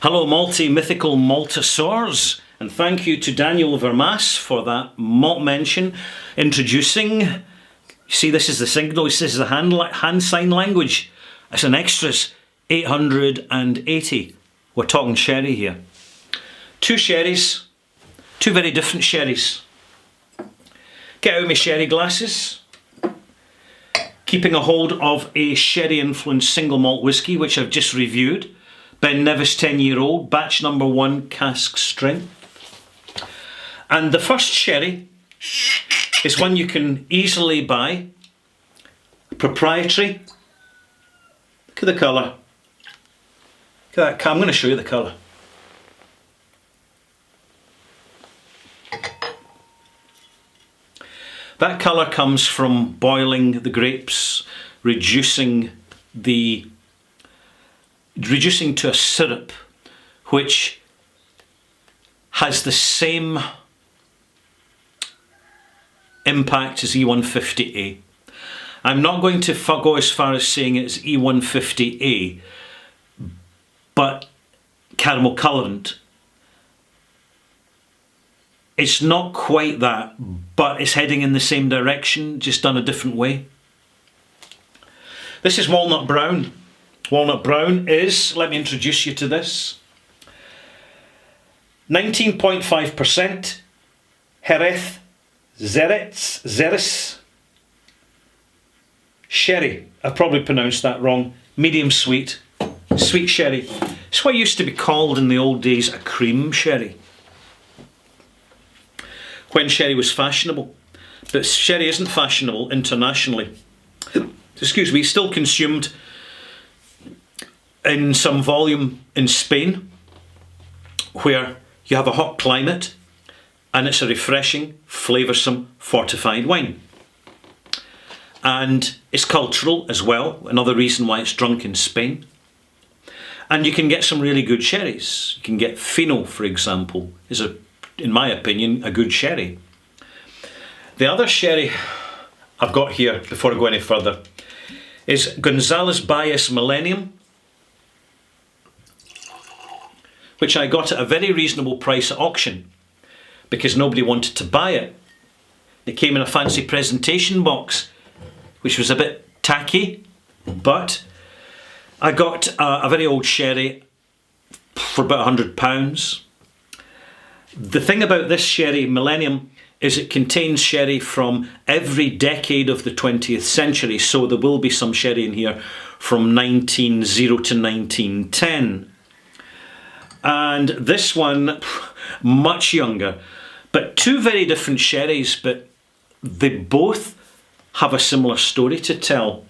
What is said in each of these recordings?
Hello, mythical Maltasaurs, and thank you to Daniel Vermaas for that malt mention. Introducing, you see, this is the signal, this is the hand sign language. It's an extras 880. We're talking sherry here. Two sherries, two very different sherries. Get out my sherry glasses. Keeping a hold of a sherry influenced single malt whisky, which I've just reviewed. Ben Nevis 10-year-old, batch number 1, cask strength. And the first sherry is one you can easily buy. Proprietary. Look at the colour. Look at that. I'm going to show you the colour. That colour comes from boiling the grapes, reducing to a syrup which has the same impact as E150A. I'm not going to go as far as saying it's E150A, but caramel colorant. It's not quite that, but it's heading in the same direction, just done a different way. This is Walnut Brown. Walnut Brown is, let me introduce you to this, 19.5% Jerez Xeres sherry. I probably pronounced that wrong. Medium sweet, sweet sherry. It's what used to be called in the old days a cream sherry, when sherry was fashionable. But sherry isn't fashionable internationally. Excuse me, still consumed in some volume in Spain, where you have a hot climate and it's a refreshing, flavoursome, fortified wine. And it's cultural as well, another reason why it's drunk in Spain. And you can get some really good sherries. You can get Fino, for example, is, in my opinion, a good sherry. The other sherry I've got here, before I go any further, is Gonzalez Baez Millennium, which I got at a very reasonable price at auction because nobody wanted to buy it. It came in a fancy presentation box, which was a bit tacky, but I got a very old sherry for about £100. The thing about this sherry, Millennium, is it contains sherry from every decade of the 20th century, so there will be some sherry in here from 1900 to 1910. And this one, much younger, but two very different sherries, but they both have a similar story to tell.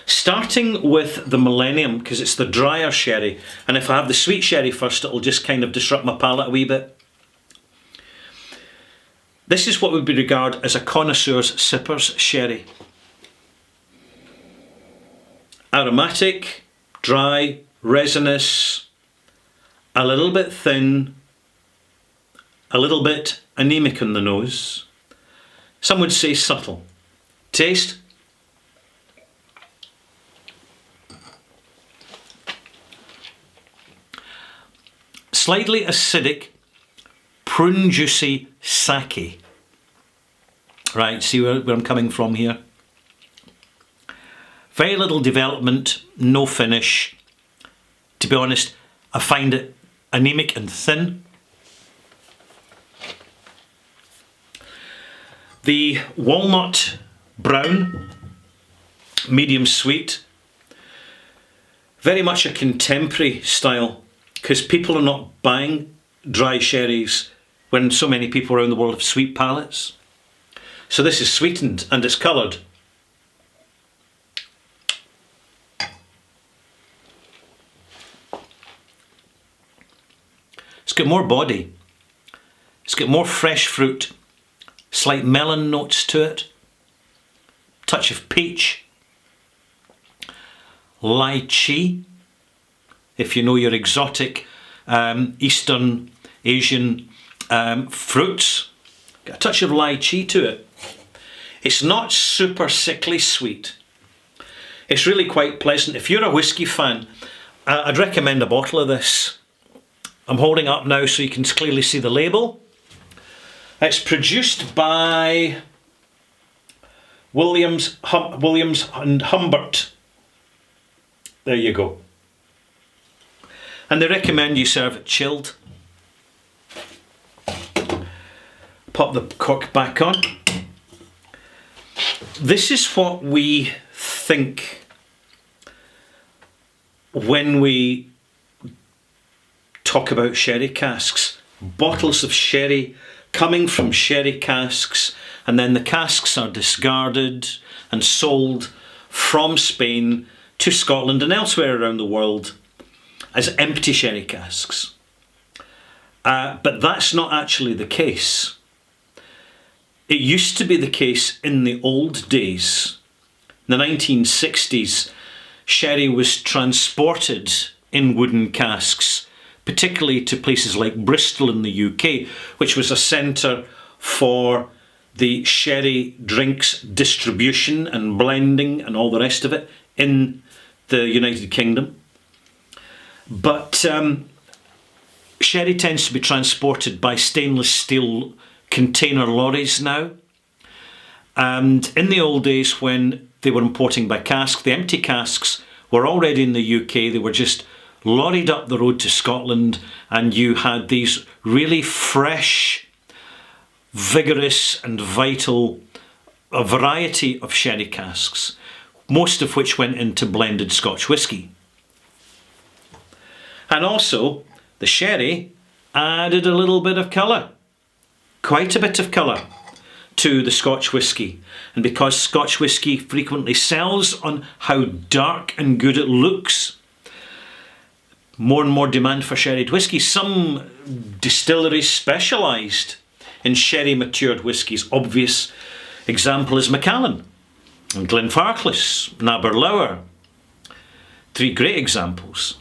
Starting with the Millennium, because it's the drier sherry, and if I have the sweet sherry first, it'll just kind of disrupt my palate a wee bit. This is what would be regarded as a connoisseur's sipper's sherry. Aromatic, dry, resinous, a little bit thin, a little bit anemic on the nose. Some would say subtle. Taste. Slightly acidic, prune juicy sake. Right, see where I'm coming from here? Very little development, no finish. To be honest, I find it anemic and thin. The Walnut Brown, medium sweet, very much a contemporary style, because people are not buying dry sherries when so many people around the world have sweet palates. So this is sweetened and it's coloured. It's got more body, it's got more fresh fruit, slight melon notes to it, touch of peach, lychee, if you know your exotic Eastern Asian fruits, got a touch of lychee to it. It's not super sickly sweet, it's really quite pleasant. If you're a whiskey fan, I'd recommend a bottle of this. I'm holding up now so you can clearly see the label. It's produced by Williams and Humbert. There you go. And they recommend you serve it chilled. Pop the cork back on. This is what we think when we talk about sherry casks. Bottles of sherry coming from sherry casks, and then the casks are discarded and sold from Spain to Scotland and elsewhere around the world as empty sherry casks. But that's not actually the case. It used to be the case in the old days. In the 1960s, sherry was transported in wooden casks, particularly to places like Bristol in the UK, which was a centre for the sherry drinks distribution and blending and all the rest of it in the United Kingdom. But sherry tends to be transported by stainless steel container lorries now. And in the old days when they were importing by cask, the empty casks were already in the UK. They were just lorried up the road to Scotland, and you had these really fresh, vigorous and vital, a variety of sherry casks, most of which went into blended Scotch whisky. And also, the sherry added a little bit of colour, quite a bit of colour, to the Scotch whisky. And because Scotch whisky frequently sells on how dark and good it looks, more and more demand for sherried whisky. Some distilleries specialised in sherry matured whiskies. Obvious example is Macallan and Glenfarclas, Naberlour. 3 great examples.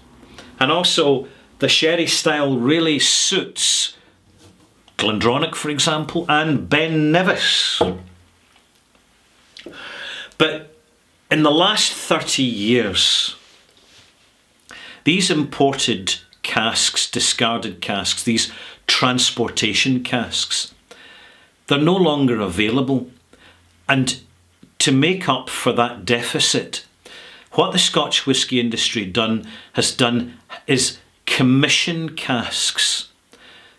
And also the sherry style really suits Glendronach, for example, and Ben Nevis. But in the last 30 years, these imported casks, discarded casks, these transportation casks, they're no longer available. And to make up for that deficit, what the Scotch whisky industry has done is commission casks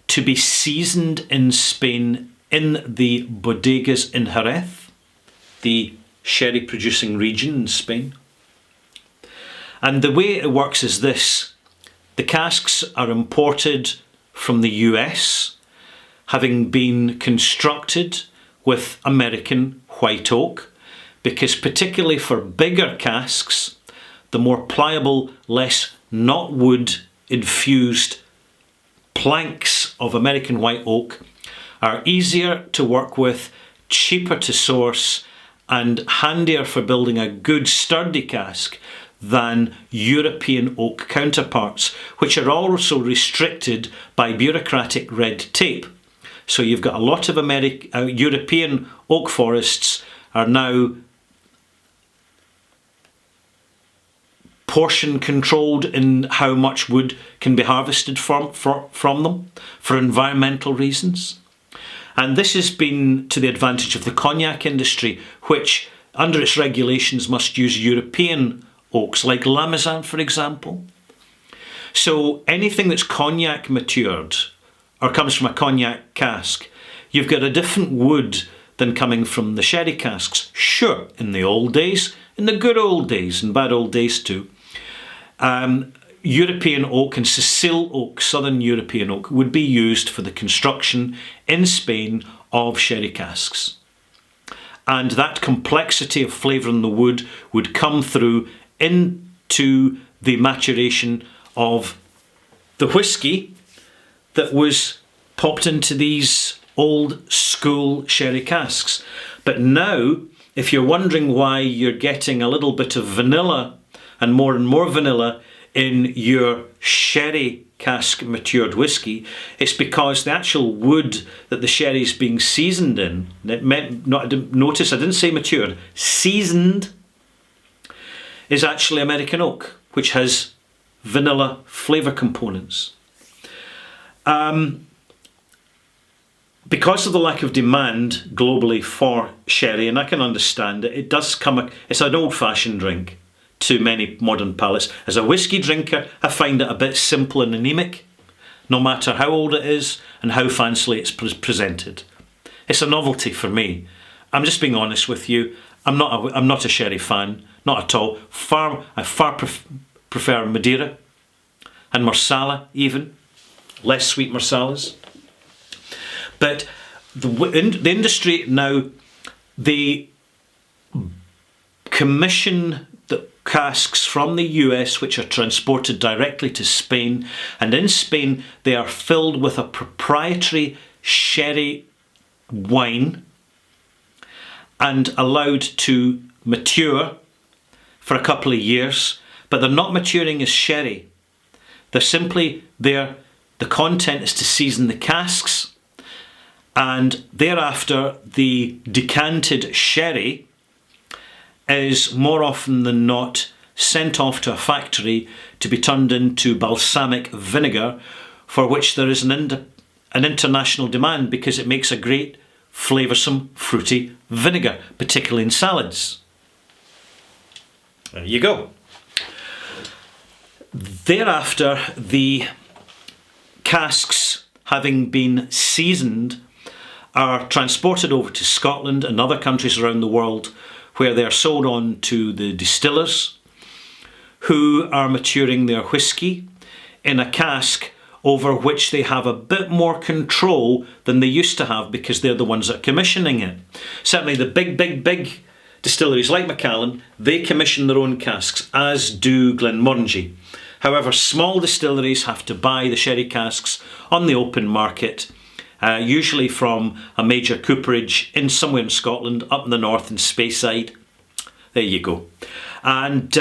to be seasoned in Spain in the bodegas in Jerez, the sherry producing region in Spain. And the way it works is this: the casks are imported from the US, having been constructed with American white oak, because particularly for bigger casks, the more pliable, less knotwood infused planks of American white oak are easier to work with, cheaper to source, and handier for building a good sturdy cask than European oak counterparts, which are also restricted by bureaucratic red tape. So you've got a lot of European oak forests are now portion controlled in how much wood can be harvested from them for environmental reasons. And this has been to the advantage of the cognac industry, which under its regulations must use European oaks, like Lamazan, for example. So anything that's cognac matured or comes from a cognac cask, you've got a different wood than coming from the sherry casks. Sure, in the old days, in the good old days and bad old days too, European oak and Sicil oak, southern European oak, would be used for the construction in Spain of sherry casks. And that complexity of flavour in the wood would come through into the maturation of the whisky that was popped into these old school sherry casks. But now, if you're wondering why you're getting a little bit of vanilla and more vanilla in your sherry cask matured whisky, it's because the actual wood that the sherry is being seasoned in, notice I didn't say matured, seasoned, is actually American oak, which has vanilla flavour components. Because of the lack of demand globally for sherry, and I can understand it, it's an old-fashioned drink to many modern palates. As a whiskey drinker, I find it a bit simple and anemic, no matter how old it is and how fancily it's presented. It's a novelty for me. I'm just being honest with you. I'm not a sherry fan, not at all. I far prefer Madeira and Marsala even, less sweet Marsalas. But the industry now, they commission the casks from the US, which are transported directly to Spain, and in Spain they are filled with a proprietary sherry wine and allowed to mature for a couple of years, but they're not maturing as sherry. They're simply there. The content is to season the casks, and thereafter the decanted sherry is more often than not sent off to a factory to be turned into balsamic vinegar, for which there is an international demand because it makes a great flavoursome fruity vinegar, particularly in salads. There you go. Thereafter, the casks, having been seasoned, are transported over to Scotland and other countries around the world, where they are sold on to the distillers, who are maturing their whisky in a cask over which they have a bit more control than they used to have, because they're the ones that are commissioning it. Certainly the big distilleries like Macallan, they commission their own casks, as do Glenmorangie. However, small distilleries have to buy the sherry casks on the open market, usually from a major cooperage somewhere in Scotland, up in the north in Speyside. There you go. And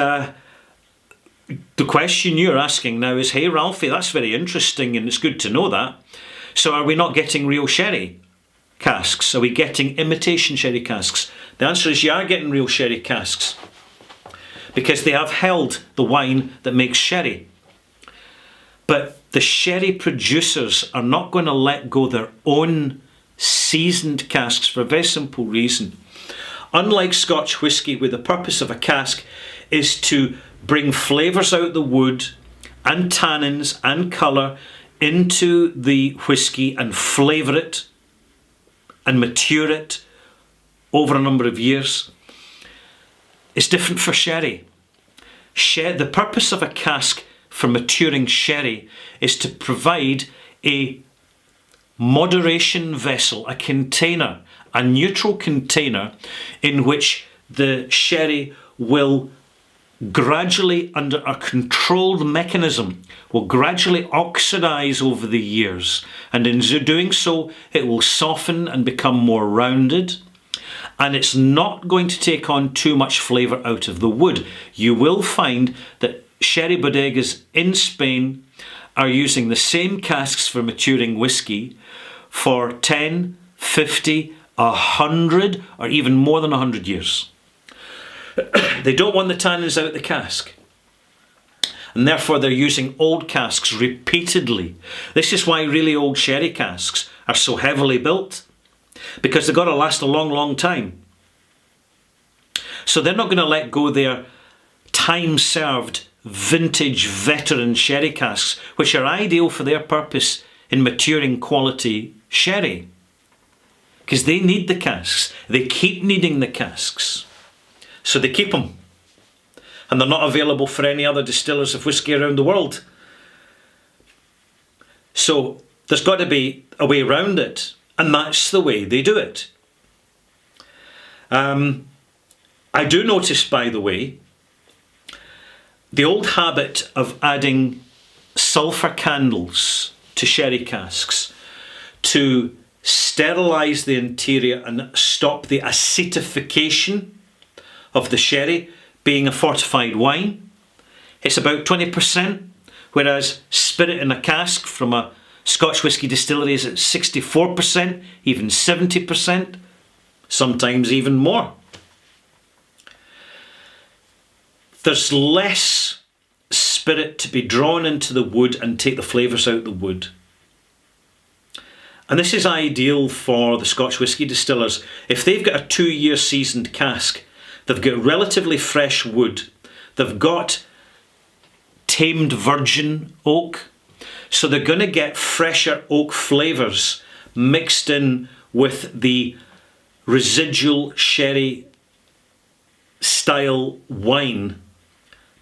the question you're asking now is, hey Ralphie, that's very interesting and it's good to know that. So are we not getting real sherry casks? Are we getting imitation sherry casks? The answer is you are getting real sherry casks, because they have held the wine that makes sherry. But the sherry producers are not going to let go their own seasoned casks for a very simple reason. Unlike Scotch whisky, where the purpose of a cask is to bring flavours out the wood and tannins and colour into the whisky and flavour it and mature it over a number of years, it's different for sherry. The purpose of a cask for maturing sherry is to provide a moderation vessel, a container, a neutral container in which the sherry will gradually, under a controlled mechanism, will gradually oxidize over the years, and in doing so it will soften and become more rounded, and it's not going to take on too much flavour out of the wood. You will find that sherry bodegas in Spain are using the same casks for maturing whisky for 10, 50, 100 or even more than 100 years. They don't want the tannins out the cask, and therefore they're using old casks repeatedly. This is why really old sherry casks are so heavily built, because they've got to last a long time. So they're not going to let go their time-served vintage veteran sherry casks, which are ideal for their purpose in maturing quality sherry, because they need the casks. They keep needing the casks, so they keep them, and they're not available for any other distillers of whisky around the world. So there's got to be a way around it, and that's the way they do it. I do notice, by the way, the old habit of adding sulphur candles to sherry casks to sterilise the interior and stop the acetification of the sherry, being a fortified wine. It's about 20%, whereas spirit in a cask from a Scotch whisky distillery is at 64%, even 70%, sometimes even more. There's less spirit to be drawn into the wood and take the flavours out the wood. And this is ideal for the Scotch whisky distillers. If they've got a 2-year seasoned cask, they've got relatively fresh wood, they've got tamed virgin oak, so they're going to get fresher oak flavours mixed in with the residual sherry style wine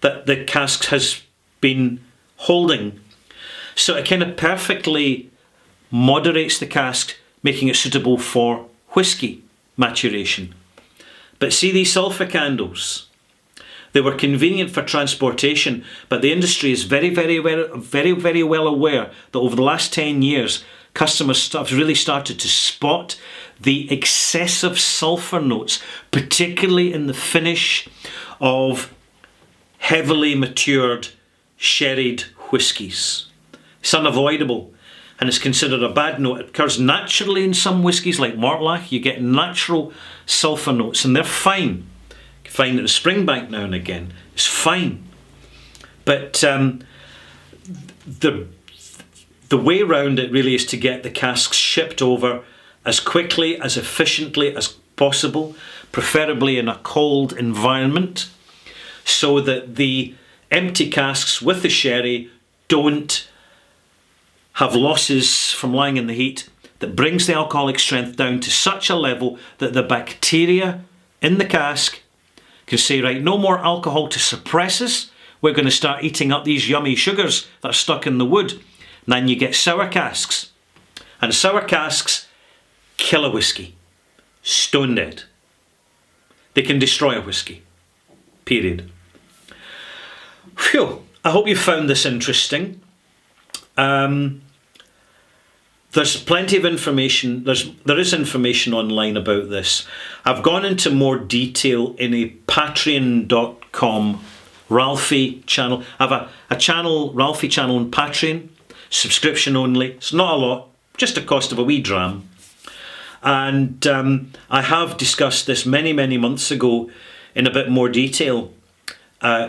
that the cask has been holding. So it kind of perfectly moderates the cask, making it suitable for whisky maturation. But see these sulphur candles? They were convenient for transportation, but the industry is very well aware that over the last 10 years, customers have really started to spot the excessive sulphur notes, particularly in the finish of heavily matured sherried whiskies. It's unavoidable and is considered a bad note. It occurs naturally in some whiskies like Mortlach. You get natural sulphur notes and they're fine. You can find it in Springbank now and again. It's fine. But the way around it really is to get the casks shipped over as quickly, as efficiently as possible, preferably in a cold environment, so that the empty casks with the sherry don't have losses from lying in the heat that brings the alcoholic strength down to such a level that the bacteria in the cask can say, right, no more alcohol to suppress us. We're going to start eating up these yummy sugars that are stuck in the wood. And then you get sour casks. And sour casks kill a whisky. Stone dead. They can destroy a whisky. Period. Phew. I hope you found this interesting. There's plenty of information. There is information online about this. I've gone into more detail in a patreon.com Ralphie channel. I have a channel, Ralphie channel on Patreon, subscription only. It's not a lot, just the cost of a wee dram. And I have discussed this many months ago in a bit more detail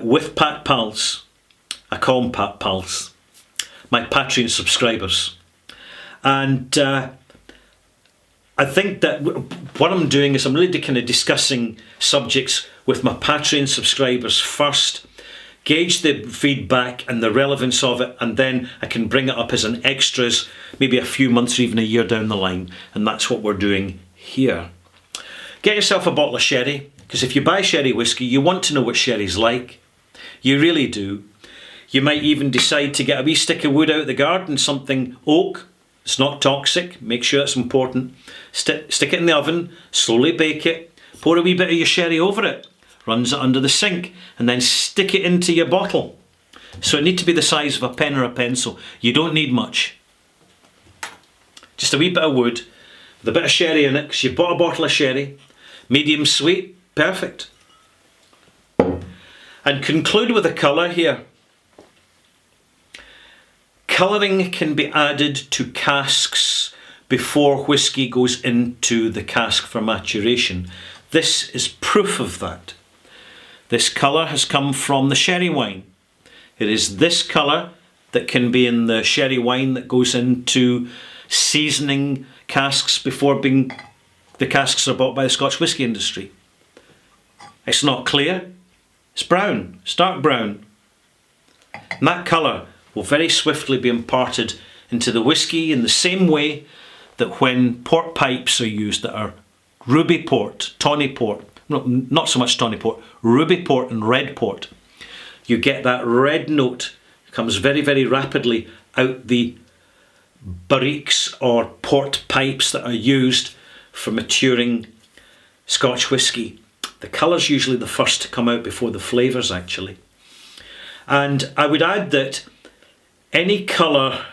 with Pat Pals. I call them Pat Pals, my Patreon subscribers. And I think that what I'm doing is I'm really kind of discussing subjects with my Patreon subscribers first, gauge the feedback and the relevance of it, and then I can bring it up as an extras maybe a few months or even a year down the line. And that's what we're doing here. Get yourself a bottle of sherry, because if you buy sherry whiskey, you want to know what sherry's like. You really do. You might even decide to get a wee stick of wood out of the garden, something oak. It's not toxic, make sure it's important. Stick it in the oven, slowly bake it, pour a wee bit of your sherry over it, runs it under the sink, and then stick it into your bottle. So it needs to be the size of a pen or a pencil. You don't need much. Just a wee bit of wood, with a bit of sherry in it, because you've bought a bottle of sherry. Medium sweet, perfect. And conclude with the colour here. Colouring can be added to casks before whisky goes into the cask for maturation. This is proof of that. This colour has come from the sherry wine. It is this colour that can be in the sherry wine that goes into seasoning casks before the casks are bought by the Scotch whisky industry. It's not clear, it's brown, it's dark brown. And that colour will very swiftly be imparted into the whisky in the same way that when port pipes are used that are ruby port, tawny port, not so much tawny port, ruby port and red port, you get that red note. It comes very rapidly out the barriques or port pipes that are used for maturing Scotch whisky. The colour's usually the first to come out before the flavours actually. And I would add that any colour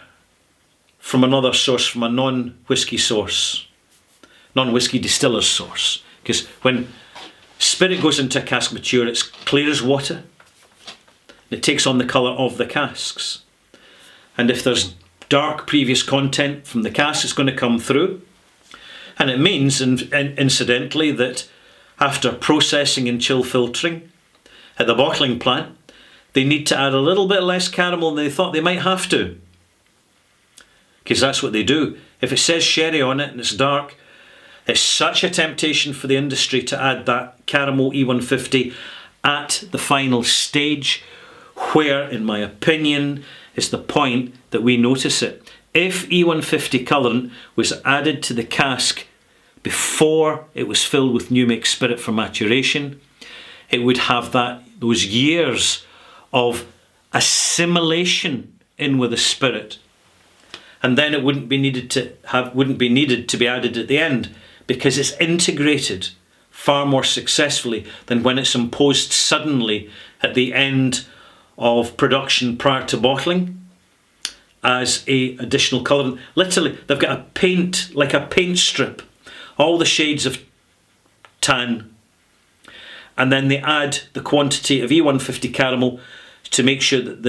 from another source, from a non-whisky source, non-whisky distiller's source, because when spirit goes into a cask mature, it's clear as water. It takes on the colour of the casks. And if there's dark previous content from the cask, it's going to come through. And it means, incidentally, that after processing and chill filtering at the bottling plant, they need to add a little bit less caramel than they thought they might have to. because that's what they do. If it says sherry on it and it's dark, it's such a temptation for the industry to add that caramel E150 at the final stage, where, in my opinion, is the point that we notice it. If E150 colourant was added to the cask before it was filled with new make spirit for maturation, it would have those years of assimilation in with the spirit, and then it wouldn't be needed to be added at the end, because it's integrated far more successfully than when it's imposed suddenly at the end of production prior to bottling as a additional colourant. Literally, they've got a paint, like a paint strip, all the shades of tan, and then they add the quantity of E150 caramel to make sure that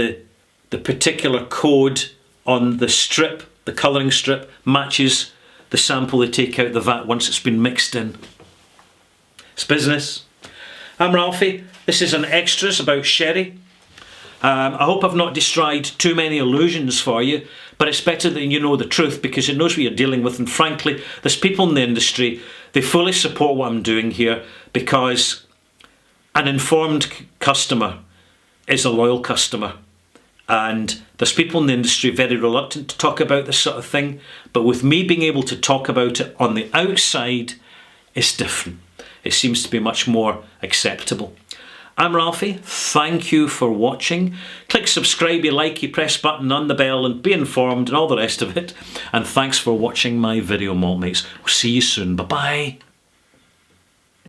the particular code on the strip, the colouring strip, matches the sample they take out the vat once it's been mixed in. It's business. I'm Ralphie. This is an extras about sherry. I hope I've not destroyed too many illusions for you, but it's better that you know the truth, because it knows what you're dealing with. And frankly, there's people in the industry, they fully support what I'm doing here, because an informed customer is a loyal customer. And there's people in the industry very reluctant to talk about this sort of thing, but with me being able to talk about it on the outside, it's different. It seems to be much more acceptable. I'm Ralphie, thank you for watching. Click subscribe, you like, you press button on the bell and be informed and all the rest of it. And thanks for watching my video, malt mates. We'll see you soon, bye bye.